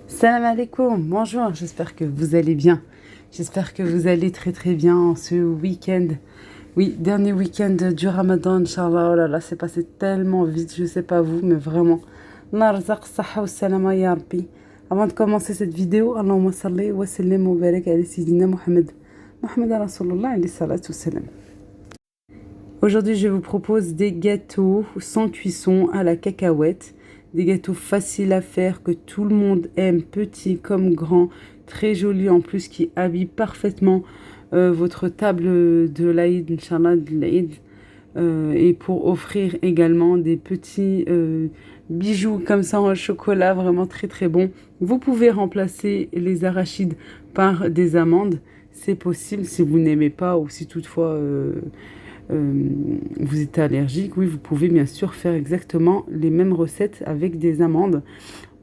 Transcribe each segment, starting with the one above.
Salam alaikum, bonjour, j'espère que vous allez bien. J'espère que vous allez très très bien en ce week-end. Oui, dernier week-end du Ramadan, Inch'Allah. Oh là là, c'est passé tellement vite, je sais pas vous, mais vraiment. Allah razaq saha wa salama ya Rabbi. Avant de commencer cette vidéo, Allahumma salli wa sallim wa barik ala Sayyidina Muhammad. Muhammad Rasulullah alayhi salatu wassalam. Aujourd'hui, je vous propose des gâteaux sans cuisson à la cacahuète. Des gâteaux faciles à faire que tout le monde aime, petits comme grands, très jolis en plus, qui habillent parfaitement votre table de l'Aïd, Inch'Allah, de l'Aïd. Et pour offrir également des petits bijoux comme ça en chocolat, vraiment très très bon. Vous pouvez remplacer les arachides par des amandes. C'est possible si vous n'aimez pas ou si toutefois vous êtes allergique. Oui, vous pouvez bien sûr faire exactement les mêmes recettes avec des amandes.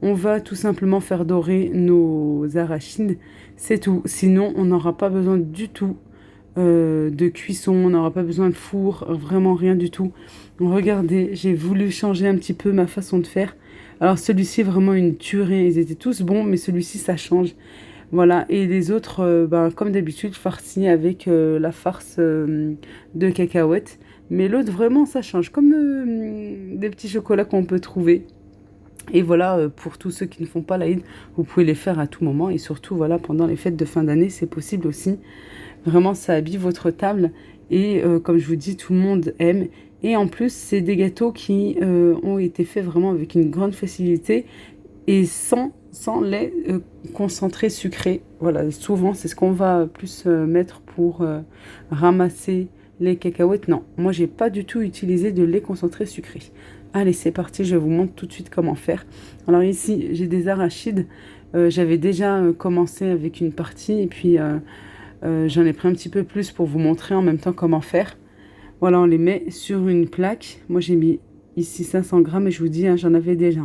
On va tout simplement faire dorer nos arachides, c'est tout. Sinon, on n'aura pas besoin du tout de cuisson, on n'aura pas besoin de four, vraiment rien du tout. Regardez, j'ai voulu changer un petit peu ma façon de faire. Alors celui-ci est vraiment une tuerie, ils étaient tous bons, mais celui-ci ça change. Voilà, et les autres, comme d'habitude, farcis avec la farce de cacahuètes. Mais l'autre, vraiment, ça change, comme des petits chocolats qu'on peut trouver. Et voilà, pour tous ceux qui ne font pas l'Aïd, vous pouvez les faire à tout moment. Et surtout, voilà, pendant les fêtes de fin d'année, c'est possible aussi. Vraiment, ça habille votre table. Et comme je vous dis, tout le monde aime. Et en plus, c'est des gâteaux qui ont été faits vraiment avec une grande facilité et sans lait concentré sucré. Voilà, souvent, c'est ce qu'on va plus mettre pour ramasser les cacahuètes. Non, moi, j'ai pas du tout utilisé de lait concentré sucré. Allez, c'est parti, je vous montre tout de suite comment faire. Alors ici, j'ai des arachides. J'avais déjà commencé avec une partie et puis j'en ai pris un petit peu plus pour vous montrer en même temps comment faire. Voilà, on les met sur une plaque. Moi, j'ai mis ici 500 grammes et je vous dis, hein, j'en avais déjà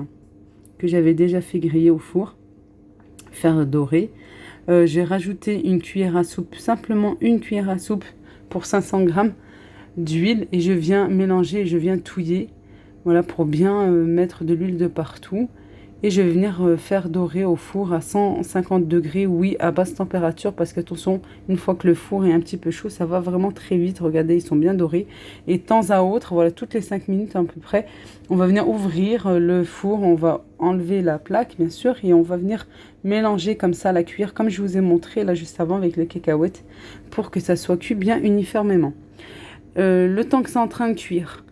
que j'avais déjà fait griller au four, faire dorer. J'ai rajouté une cuillère à soupe, simplement une cuillère à soupe pour 500 grammes d'huile et je viens mélanger, je viens touiller, voilà, pour bien mettre de l'huile de partout. Et je vais venir faire dorer au four à 150 degrés, oui, à basse température, parce que attention, une fois que le four est un petit peu chaud, ça va vraiment très vite. Regardez, ils sont bien dorés. Et de temps à autre, voilà, toutes les 5 minutes à peu près, on va venir ouvrir le four, on va enlever la plaque, bien sûr, et on va venir mélanger comme ça la cuillère, comme je vous ai montré là juste avant avec les cacahuètes, pour que ça soit cuit bien uniformément. Le temps que c'est en train de cuire,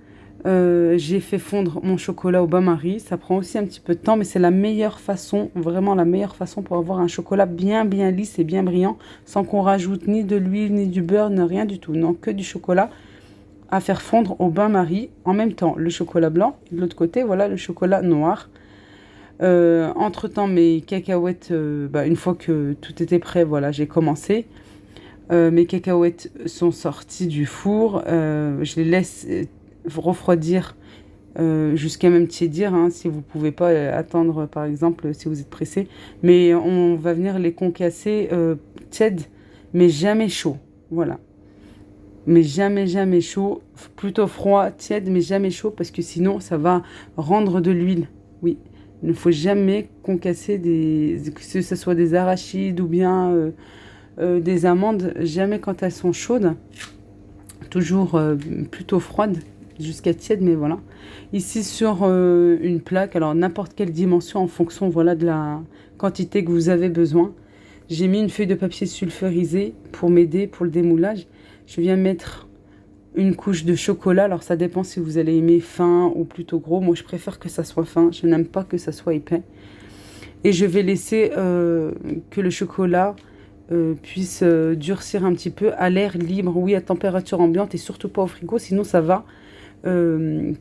j'ai fait fondre mon chocolat au bain-marie. Ça prend aussi un petit peu de temps, mais c'est la meilleure façon, vraiment la meilleure façon pour avoir un chocolat bien lisse et bien brillant, sans qu'on rajoute ni de l'huile, ni du beurre, ni rien du tout. Non, que du chocolat à faire fondre au bain-marie. En même temps, le chocolat blanc, et de l'autre côté, voilà le chocolat noir. Entre-temps, mes cacahuètes, une fois que tout était prêt, voilà, j'ai commencé. Mes cacahuètes sont sorties du four. Je les laisse refroidir jusqu'à même tiédir, hein, si vous pouvez pas attendre, par exemple, si vous êtes pressé. Mais on va venir les concasser tièdes, mais jamais chaud. Voilà. Mais jamais chaud. Plutôt froid, tiède, mais jamais chaud, parce que sinon, ça va rendre de l'huile. Oui. Il ne faut jamais concasser que ce soit des arachides ou bien des amandes, jamais quand elles sont chaudes. Toujours plutôt froides, jusqu'à tiède, mais voilà. Ici sur une plaque, alors n'importe quelle dimension en fonction, voilà, de la quantité que vous avez besoin. J'ai mis une feuille de papier sulfurisé pour m'aider pour le démoulage. Je viens mettre une couche de chocolat. Alors ça dépend si vous allez aimer fin ou plutôt gros. Moi je préfère que ça soit fin. Je n'aime pas que ça soit épais. Et je vais laisser que le chocolat puisse durcir un petit peu à l'air libre. Oui, à température ambiante et surtout pas au frigo. Sinon ça va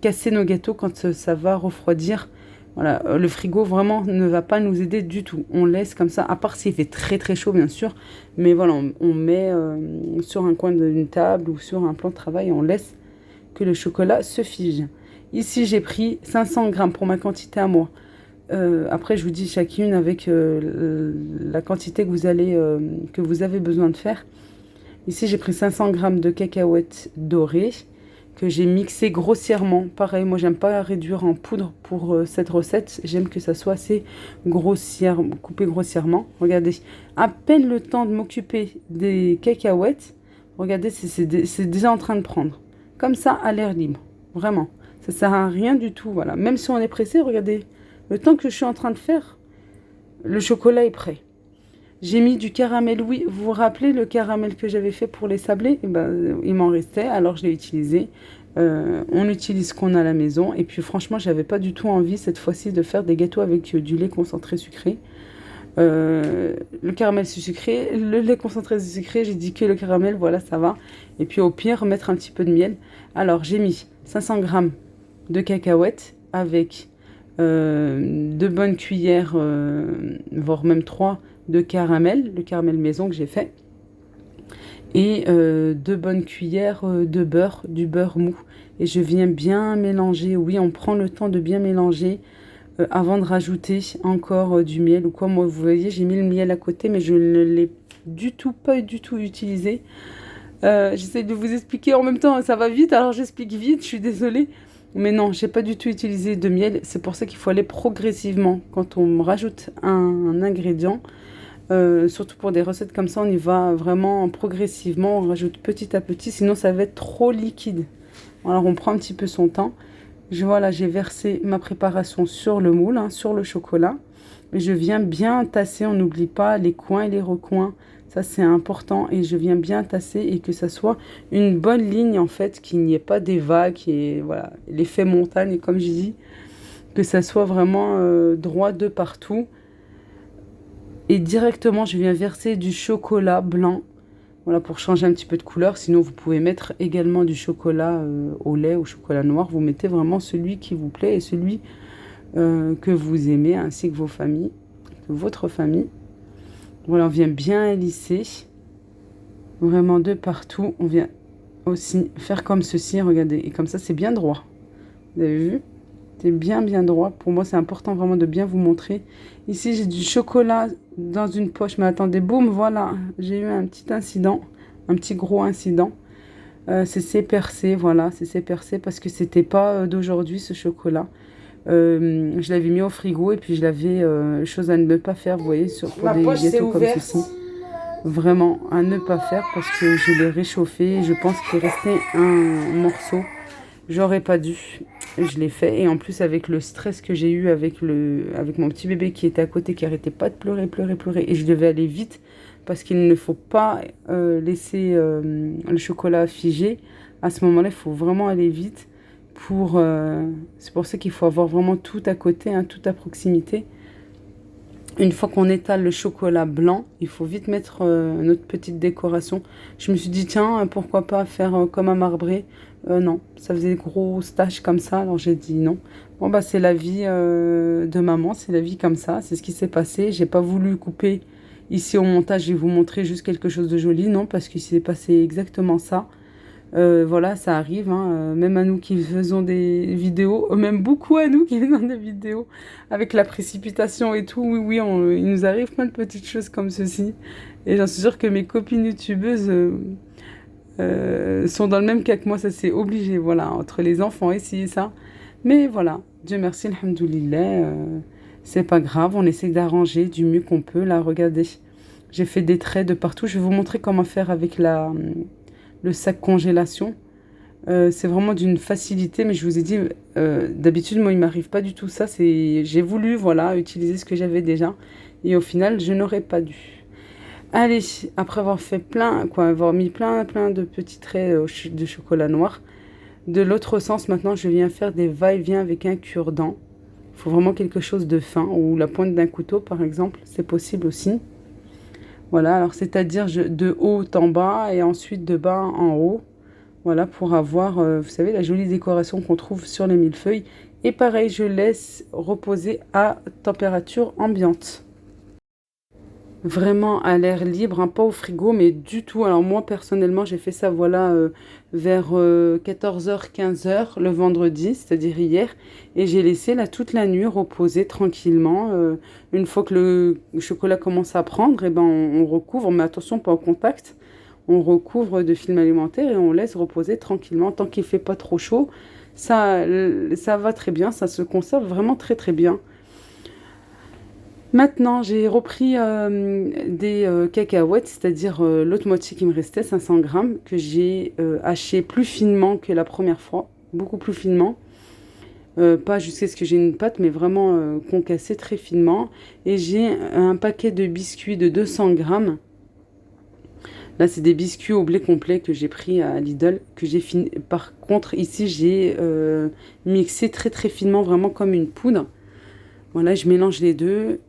casser nos gâteaux quand ça va refroidir. Voilà, le frigo vraiment ne va pas nous aider du tout. On laisse comme ça, à part s'il fait très chaud bien sûr. Mais voilà, on met sur un coin d'une table ou sur un plan de travail et on laisse que le chocolat se fige. Ici j'ai pris 500 grammes pour ma quantité à moi. Après je vous dis chacune avec la quantité que vous avez besoin de faire. Ici j'ai pris 500 grammes de cacahuètes dorées que j'ai mixé grossièrement. Pareil, moi j'aime pas réduire en poudre pour cette recette. J'aime que ça soit assez grossière, coupé grossièrement. Regardez, à peine le temps de m'occuper des cacahuètes. Regardez, c'est déjà en train de prendre. Comme ça, à l'air libre. Vraiment. Ça sert à rien du tout, voilà. Même si on est pressé, regardez. Le temps que je suis en train de faire, le chocolat est prêt. J'ai mis du caramel, oui. Vous vous rappelez le caramel que j'avais fait pour les sablés? Eh ben, il m'en restait, alors je l'ai utilisé. On utilise ce qu'on a à la maison. Et puis franchement, j'avais pas du tout envie cette fois-ci de faire des gâteaux avec du lait concentré sucré. Le caramel sucré, le lait concentré sucré, j'ai dit que le caramel, voilà, ça va. Et puis au pire, mettre un petit peu de miel. Alors j'ai mis 500 grammes de cacahuètes avec 2 bonnes cuillères, voire même 3 de caramel, le caramel maison que j'ai fait. Et 2 bonnes cuillères de beurre, du beurre mou. Et je viens bien mélanger. Oui, on prend le temps de bien mélanger avant de rajouter encore du miel ou quoi. Moi, vous voyez, j'ai mis le miel à côté, mais je ne l'ai pas du tout utilisé. J'essaie de vous expliquer en même temps, ça va vite, alors j'explique vite, je suis désolée. Mais non, j'ai pas du tout utilisé de miel. C'est pour ça qu'il faut aller progressivement. Quand on rajoute un ingrédient, surtout pour des recettes comme ça, on y va vraiment progressivement. On rajoute petit à petit, sinon ça va être trop liquide. Alors on prend un petit peu son temps. Voilà, j'ai versé ma préparation sur le moule, hein, sur le chocolat. Et je viens bien tasser, on n'oublie pas les coins et les recoins. Ça, c'est important. Et je viens bien tasser et que ça soit une bonne ligne, en fait, qu'il n'y ait pas des vagues, et voilà, l'effet montagne, comme je dis, que ça soit vraiment droit de partout. Et directement, je viens verser du chocolat blanc. Voilà, pour changer un petit peu de couleur. Sinon, vous pouvez mettre également du chocolat au lait ou chocolat noir. Vous mettez vraiment celui qui vous plaît et celui que vous aimez, ainsi que vos familles, que votre famille. Voilà, on vient bien lisser. Vraiment de partout. On vient aussi faire comme ceci, regardez. Et comme ça, c'est bien droit. Vous avez vu? C'est bien, bien droit. Pour moi, c'est important vraiment de bien vous montrer. Ici, j'ai du chocolat dans une poche. Mais attendez, boum, voilà. J'ai eu un petit incident. Un petit gros incident. C'est percé, voilà. C'est percé parce que c'était pas d'aujourd'hui, ce chocolat. Je l'avais mis au frigo et puis je l'avais... chose à ne pas faire, vous voyez, pour des gâteaux comme ceci. Vraiment, à ne pas faire parce que je l'ai réchauffé. Je pense qu'il restait un morceau. J'aurais pas dû. Je l'ai fait. Et en plus, avec le stress que j'ai eu avec mon petit bébé qui était à côté, qui arrêtait pas de pleurer. Et je devais aller vite parce qu'il ne faut pas laisser le chocolat figé. À ce moment-là, il faut vraiment aller vite. C'est pour ça qu'il faut avoir vraiment tout à côté, hein, tout à proximité. Une fois qu'on étale le chocolat blanc, il faut vite mettre notre petite décoration. Je me suis dit, tiens, pourquoi pas faire comme un marbré. Non, ça faisait des grosses taches comme ça, alors j'ai dit non. Bon, bah c'est la vie de maman, c'est la vie comme ça, c'est ce qui s'est passé. J'ai pas voulu couper ici au montage et vous montrer juste quelque chose de joli, non, parce qu'il s'est passé exactement ça. Voilà, ça arrive, hein, même à nous qui faisons des vidéos, même beaucoup à nous qui faisons des vidéos avec la précipitation et tout. Oui, oui, il nous arrive plein de petites choses comme ceci. Et j'en suis sûre que mes copines youtubeuses sont dans le même cas que moi, ça c'est obligé, voilà, entre les enfants et ci et ça. Mais voilà, Dieu merci, alhamdoulilah, c'est pas grave, on essaie d'arranger du mieux qu'on peut. Là, regardez, j'ai fait des traits de partout. Je vais vous montrer comment faire avec le sac congélation. C'est vraiment d'une facilité, mais je vous ai dit, d'habitude, moi, il m'arrive pas du tout ça. J'ai voulu, voilà, utiliser ce que j'avais déjà. Et au final, je n'aurais pas dû. Allez, après avoir fait avoir mis plein de petits traits de chocolat noir. De l'autre sens, maintenant, je viens faire des va-et-vient avec un cure-dent. Il faut vraiment quelque chose de fin, ou la pointe d'un couteau, par exemple. C'est possible aussi. Voilà, alors c'est-à-dire de haut en bas et ensuite de bas en haut. Voilà, pour avoir, vous savez, la jolie décoration qu'on trouve sur les millefeuilles. Et pareil, je laisse reposer à température ambiante. Vraiment à l'air libre, hein, pas au frigo, mais du tout. Alors moi, personnellement, j'ai fait ça, voilà, vers 14h, 15h le vendredi, c'est-à-dire hier. Et j'ai laissé là toute la nuit reposer tranquillement. Une fois que le chocolat commence à prendre, et ben, on recouvre, mais attention, pas au contact. on recouvre de film alimentaire et on laisse reposer tranquillement. Tant qu'il fait pas trop chaud, ça va très bien, ça se conserve vraiment très très bien. Maintenant, j'ai repris des cacahuètes, c'est-à-dire l'autre moitié qui me restait, 500 grammes, que j'ai haché plus finement que la première fois, beaucoup plus finement. Pas jusqu'à ce que j'ai une pâte, mais vraiment concassée très finement. Et j'ai un paquet de biscuits de 200 grammes. Là, c'est des biscuits au blé complet que j'ai pris à Lidl, que j'ai fini. Par contre, ici, j'ai mixé très très finement, vraiment comme une poudre. Voilà, je mélange les deux.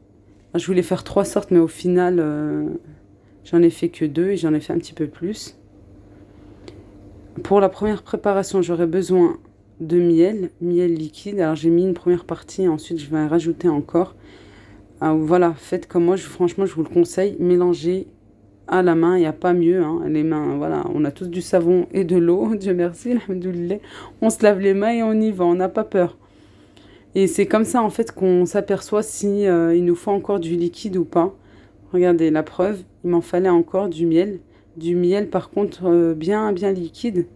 Je voulais faire 3 sortes, mais au final, j'en ai fait que 2 et j'en ai fait un petit peu plus. Pour la première préparation, j'aurai besoin de miel liquide. Alors j'ai mis une première partie, ensuite je vais rajouter encore. Voilà, faites comme moi, franchement je vous le conseille, mélangez à la main, il n'y a pas mieux, hein. Les mains, voilà, on a tous du savon et de l'eau, Dieu merci, alhamdoulilah. On se lave les mains et on y va, on n'a pas peur. Et c'est comme ça en fait qu'on s'aperçoit si il nous faut encore du liquide ou pas. Regardez la preuve, il m'en fallait encore du miel. Du miel par contre bien liquide.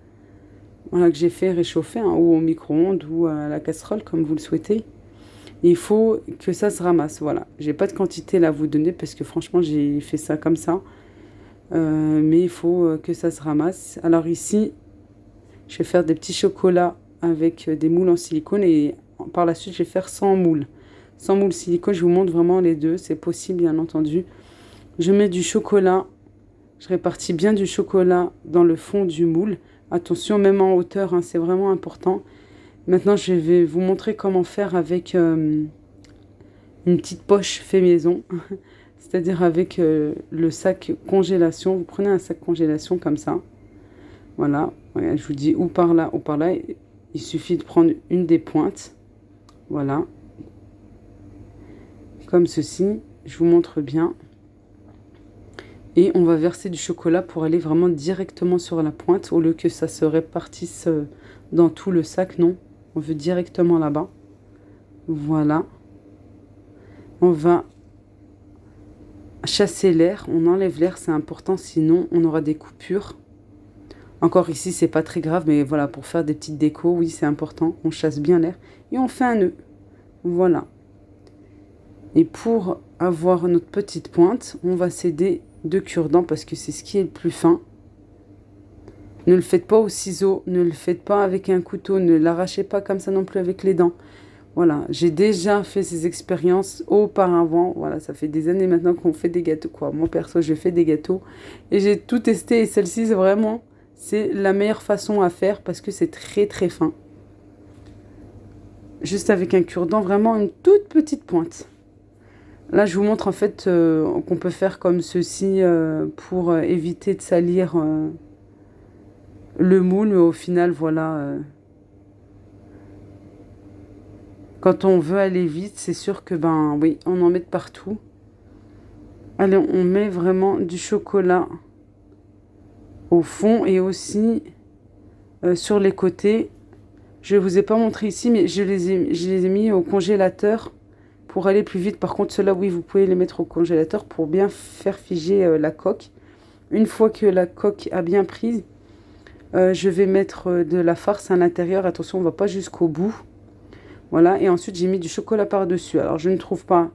Voilà, que j'ai fait réchauffer, hein, ou au micro-ondes ou à la casserole comme vous le souhaitez. Il faut que ça se ramasse, voilà. J'ai pas de quantité là à vous donner parce que franchement j'ai fait ça comme ça. Mais il faut que ça se ramasse. Alors ici, je vais faire des petits chocolats avec des moules en silicone et par la suite je vais faire sans moule. Sans moule silicone, je vous montre vraiment les deux, c'est possible bien entendu. Je mets du chocolat, je répartis bien du chocolat dans le fond du moule. Attention, même en hauteur, hein, c'est vraiment important. Maintenant, je vais vous montrer comment faire avec une petite poche fait maison. C'est-à-dire avec le sac congélation. Vous prenez un sac congélation comme ça. Voilà. Ouais, je vous dis ou par là ou par là. Il suffit de prendre une des pointes. Voilà. Comme ceci. Je vous montre bien. Et on va verser du chocolat pour aller vraiment directement sur la pointe au lieu que ça se répartisse dans tout le sac. Non, on veut directement là-bas. Voilà. On va chasser l'air. On enlève l'air, c'est important. Sinon, on aura des coupures. Encore ici, c'est pas très grave. Mais voilà, pour faire des petites décos, oui, c'est important. On chasse bien l'air. Et on fait un nœud. Voilà. Et pour avoir notre petite pointe, on va s'aider de cure-dent parce que c'est ce qui est le plus fin. Ne le faites pas au ciseau, ne le faites pas avec un couteau, ne l'arrachez pas comme ça non plus avec les dents. Voilà, j'ai déjà fait ces expériences auparavant. Voilà, ça fait des années maintenant qu'on fait des gâteaux, quoi. Moi, perso, je fais des gâteaux et j'ai tout testé et celle-ci, c'est la meilleure façon à faire parce que c'est très très fin. Juste avec un cure-dent, vraiment une toute petite pointe. Là, je vous montre en fait qu'on peut faire comme ceci pour éviter de salir le moule. Mais au final, voilà, quand on veut aller vite, c'est sûr que, ben oui, on en met de partout. Allez, on met vraiment du chocolat au fond et aussi sur les côtés. Je ne vous ai pas montré ici, mais je les ai mis au congélateur. Pour aller plus vite, par contre, ceux-là, oui, vous pouvez les mettre au congélateur pour bien faire figer la coque. Une fois que la coque a bien prise, je vais mettre de la farce à l'intérieur. Attention, on ne va pas jusqu'au bout. Voilà, et ensuite, j'ai mis du chocolat par-dessus. Alors, je ne trouve pas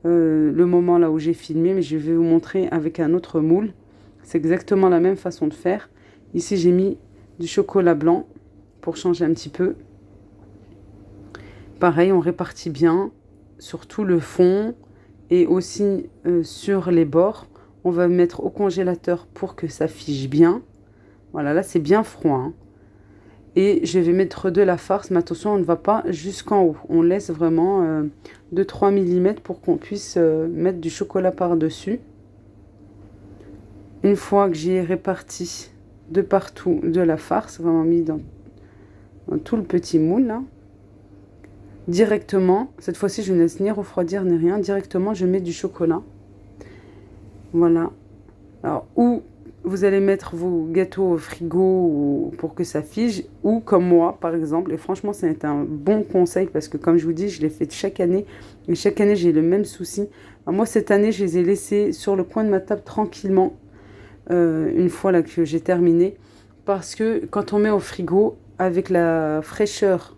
le moment là où j'ai filmé, mais je vais vous montrer avec un autre moule. C'est exactement la même façon de faire. Ici, j'ai mis du chocolat blanc pour changer un petit peu. Pareil, on répartit bien sur tout le fond et aussi sur les bords. On va mettre au congélateur pour que ça fige bien. Voilà, là c'est bien froid, hein. Et je vais mettre de la farce, mais attention, on ne va pas jusqu'en haut. On laisse vraiment de 3 mm pour qu'on puisse mettre du chocolat par-dessus. Une fois que j'ai réparti de partout de la farce, vraiment mis dans tout le petit moule là, directement, cette fois-ci je ne laisse ni refroidir ni rien, directement je mets du chocolat. Voilà. Alors, ou vous allez mettre vos gâteaux au frigo pour que ça fige, ou comme moi par exemple, et franchement c'est un bon conseil parce que comme je vous dis, je l'ai fait chaque année, et chaque année j'ai le même souci. Alors, moi cette année je les ai laissés sur le coin de ma table tranquillement, une fois là que j'ai terminé. Parce que quand on met au frigo, avec la fraîcheur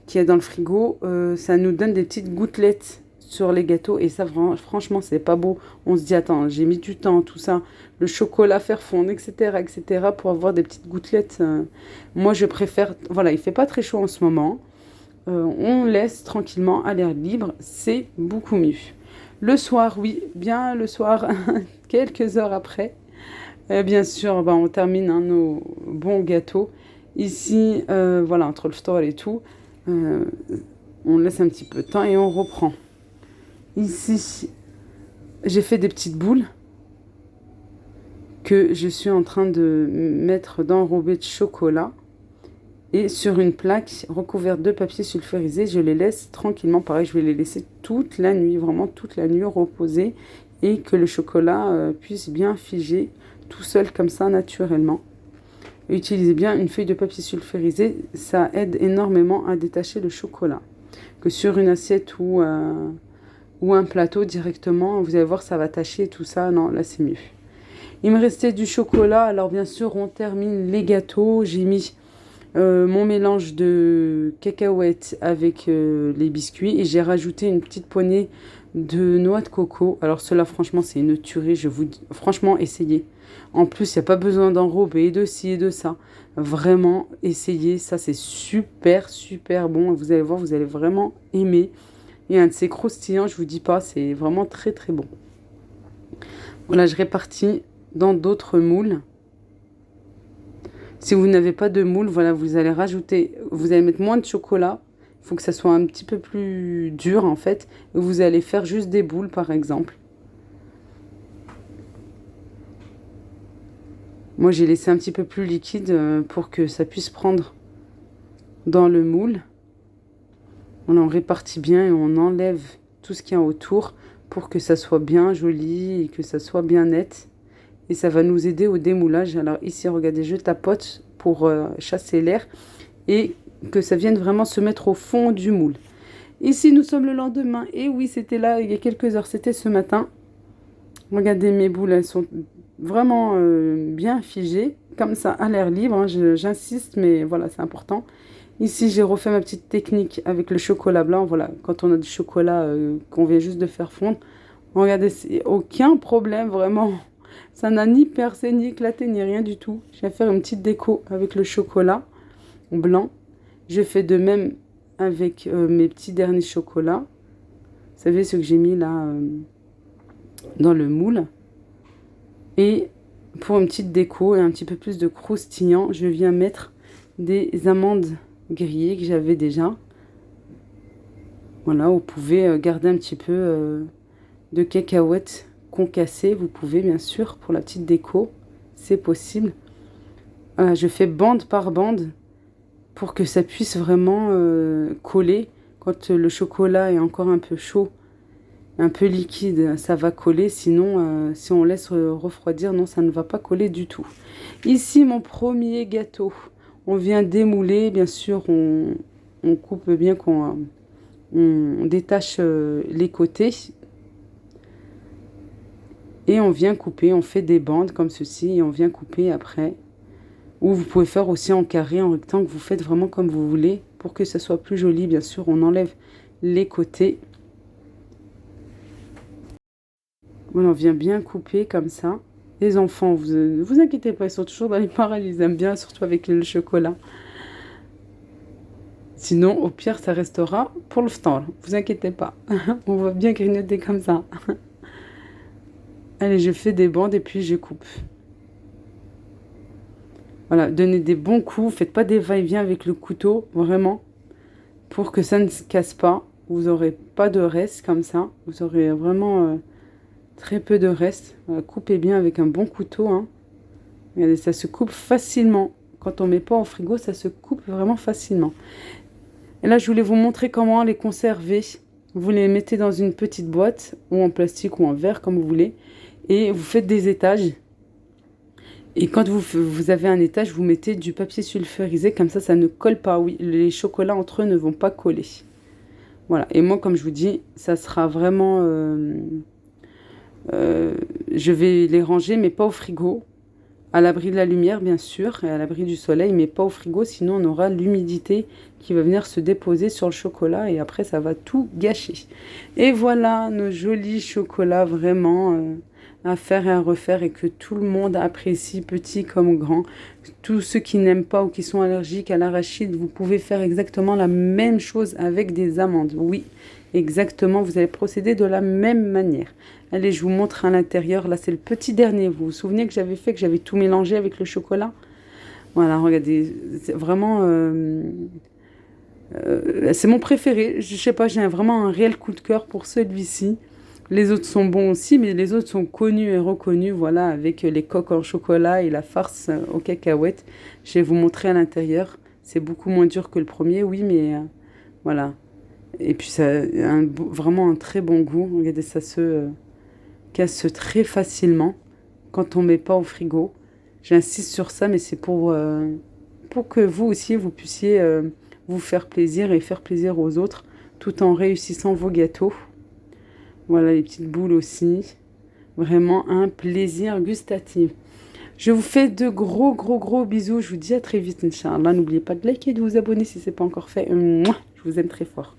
qu'il y a dans le frigo, ça nous donne des petites gouttelettes sur les gâteaux. Et ça, franchement, c'est pas beau. On se dit, attends, j'ai mis du temps, tout ça, le chocolat faire fondre, etc., pour avoir des petites gouttelettes. Moi, je préfère... Voilà, il fait pas très chaud en ce moment. On laisse tranquillement à l'air libre. C'est beaucoup mieux. Le soir, oui, bien le soir, quelques heures après. Bien sûr, bah, on termine hein, nos bons gâteaux. Ici, voilà, entre le store et tout, euh, on laisse un petit peu de temps et on reprend. Ici, j'ai fait des petites boules que je suis en train de mettre d'enrober de chocolat. Et sur une plaque recouverte de papier sulfurisé, je les laisse tranquillement. Pareil, je vais les laisser toute la nuit, vraiment toute la nuit reposer et que le chocolat puisse bien figer tout seul comme ça naturellement. Utilisez bien une feuille de papier sulfurisé, ça aide énormément à détacher le chocolat. Que sur une assiette ou un plateau directement, vous allez voir ça va tacher tout ça, non là c'est mieux. Il me restait du chocolat, alors bien sûr on termine les gâteaux, j'ai mis mon mélange de cacahuètes avec les biscuits et j'ai rajouté une petite poignée de noix de coco. Alors cela franchement c'est une tuerie, je vous dis, franchement essayez. En plus il n'y a pas besoin d'enrober de ci et de ça. Vraiment essayez, ça c'est super super bon. Vous allez voir, vous allez vraiment aimer. Et un de ces croustillants, je vous dis pas, c'est vraiment très très bon. Voilà, je répartis dans d'autres moules. Si vous n'avez pas de moule, voilà, vous allez rajouter, vous allez mettre moins de chocolat. Il faut que ça soit un petit peu plus dur en fait. Et vous allez faire juste des boules par exemple. Moi j'ai laissé un petit peu plus liquide pour que ça puisse prendre dans le moule. On répartit bien et on enlève tout ce qu'il y a autour pour que ça soit bien joli et que ça soit bien net. Et ça va nous aider au démoulage. Alors ici, regardez, je tapote pour chasser l'air et que ça vienne vraiment se mettre au fond du moule. Ici, nous sommes le lendemain. Et oui, c'était là il y a quelques heures, c'était ce matin. Regardez, mes boules, elles sont vraiment bien figées, comme ça, à l'air libre. Hein. J'insiste, mais voilà, c'est important. Ici, j'ai refait ma petite technique avec le chocolat blanc. Voilà, quand on a du chocolat qu'on vient juste de faire fondre. Regardez, c'est aucun problème, vraiment. Ça n'a ni percé, ni éclaté, ni rien du tout. Je vais faire une petite déco avec le chocolat blanc. Je fais de même avec mes petits derniers chocolats. Vous savez ce que j'ai mis là dans le moule. Et pour une petite déco et un petit peu plus de croustillant, je viens mettre des amandes grillées que j'avais déjà. Voilà, vous pouvez garder un petit peu de cacahuètes concassées. Vous pouvez bien sûr pour la petite déco, c'est possible. Voilà, je fais bande par bande pour que ça puisse vraiment coller. Quand le chocolat est encore un peu chaud, un peu liquide, ça va coller. Sinon, si on laisse refroidir, non, ça ne va pas coller du tout. Ici, mon premier gâteau. On vient démouler, bien sûr, on coupe bien, on détache les côtés. Et on vient couper, on fait des bandes comme ceci et on vient couper après. Ou vous pouvez faire aussi en carré, en rectangle, vous faites vraiment comme vous voulez. Pour que ça soit plus joli, bien sûr, on enlève les côtés. Voilà, on vient bien couper comme ça. Les enfants, vous inquiétez pas, ils sont toujours dans les pareils, ils aiment bien, surtout avec le chocolat. Sinon, au pire, ça restera pour le store. Vous inquiétez pas, on va bien grignoter comme ça. Allez, je fais des bandes et puis je coupe. Voilà, donnez des bons coups, faites pas des va-et-vient avec le couteau, vraiment, pour que ça ne se casse pas. Vous n'aurez pas de reste comme ça, vous aurez vraiment très peu de reste. Voilà, coupez bien avec un bon couteau. Hein. Regardez, ça se coupe facilement. Quand on ne met pas au frigo, ça se coupe vraiment facilement. Et là, je voulais vous montrer comment les conserver. Vous les mettez dans une petite boîte, ou en plastique ou en verre, comme vous voulez. Et vous faites des étages. Et quand vous avez un étage, vous mettez du papier sulfurisé, comme ça ne colle pas. Oui, les chocolats entre eux ne vont pas coller. Voilà, et moi, comme je vous dis, ça sera vraiment... je vais les ranger, mais pas au frigo. À l'abri de la lumière, bien sûr, et à l'abri du soleil, mais pas au frigo, sinon on aura l'humidité qui va venir se déposer sur le chocolat et après ça va tout gâcher. Et voilà nos jolis chocolats vraiment à faire et à refaire et que tout le monde apprécie, petit comme grand. Tous ceux qui n'aiment pas ou qui sont allergiques à l'arachide, vous pouvez faire exactement la même chose avec des amandes. Oui, exactement, vous allez procéder de la même manière. Allez, je vous montre à l'intérieur. Là, c'est le petit dernier. Vous vous souvenez que j'avais tout mélangé avec le chocolat? Voilà, regardez, c'est vraiment, c'est mon préféré. Je sais pas, j'ai vraiment un réel coup de cœur pour celui-ci. Les autres sont bons aussi, mais les autres sont connus et reconnus, voilà, avec les coques en chocolat et la farce aux cacahuètes. Je vais vous montrer à l'intérieur. C'est beaucoup moins dur que le premier, oui, mais voilà. Et puis ça a vraiment un très bon goût. Regardez, ça se casse très facilement quand on ne met pas au frigo. J'insiste sur ça, mais c'est pour que vous aussi, vous puissiez vous faire plaisir et faire plaisir aux autres tout en réussissant vos gâteaux. Voilà les petites boules aussi. Vraiment un plaisir gustatif. Je vous fais de gros, gros, gros bisous. Je vous dis à très vite, Inch'Allah. N'oubliez pas de liker et de vous abonner si ce n'est pas encore fait. Mouah, je vous aime très fort.